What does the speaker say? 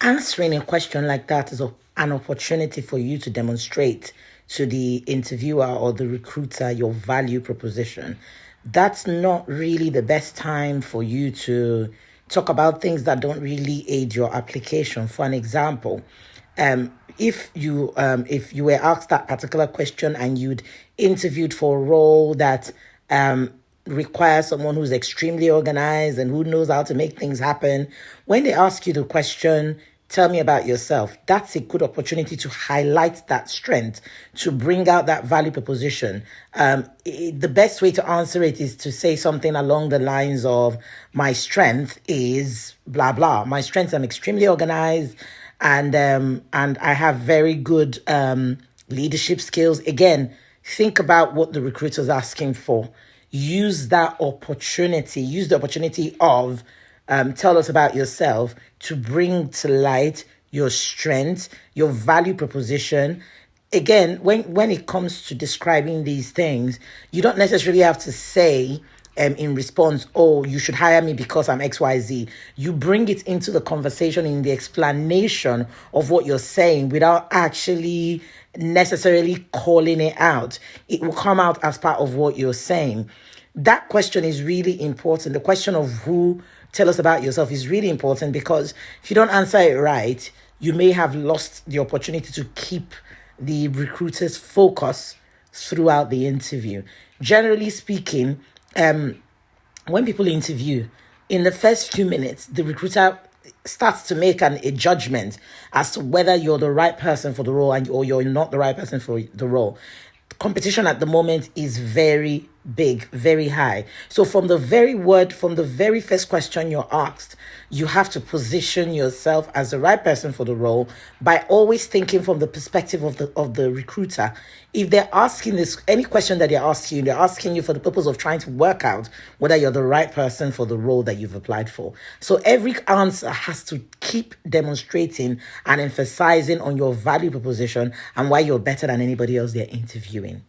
Answering a question like that is an opportunity for you to demonstrate to the interviewer or the recruiter your value proposition. That's not really the best time for you to talk about things that don't really aid your application. For an example, if you were asked that particular question and you'd interviewed for a role that requires someone who's extremely organized and who knows how to make things happen, when they ask you the question, tell me about yourself, that's a good opportunity to highlight that strength, to bring out that value proposition. The best way to answer it is to say something along the lines of, my strength is blah, blah. My strengths, I'm extremely organized, and I have very good leadership skills. Again, think about what the recruiter's asking for. Use the opportunity of tell us about yourself to bring to light your strengths, your value proposition. Again, when it comes to describing these things, you don't necessarily have to say in response, oh, you should hire me because I'm XYZ. You bring it into the conversation in the explanation of what you're saying without actually necessarily calling it out. It will come out as part of what you're saying. That question is really important. The question of who, tell us about yourself, is really important, because if you don't answer it right, you may have lost the opportunity to keep the recruiter's focus throughout the interview. Generally speaking, when people interview, in the first few minutes, the recruiter starts to make a judgment as to whether you're the right person for the role or you're not the right person for the role. Competition at the moment is very big, very high. So from the very first question you're asked, you have to position yourself as the right person for the role by always thinking from the perspective of the recruiter. If they're asking any question that they're asking you for the purpose of trying to work out whether you're the right person for the role that you've applied for. So every answer has to keep demonstrating and emphasizing on your value proposition and why you're better than anybody else they're interviewing.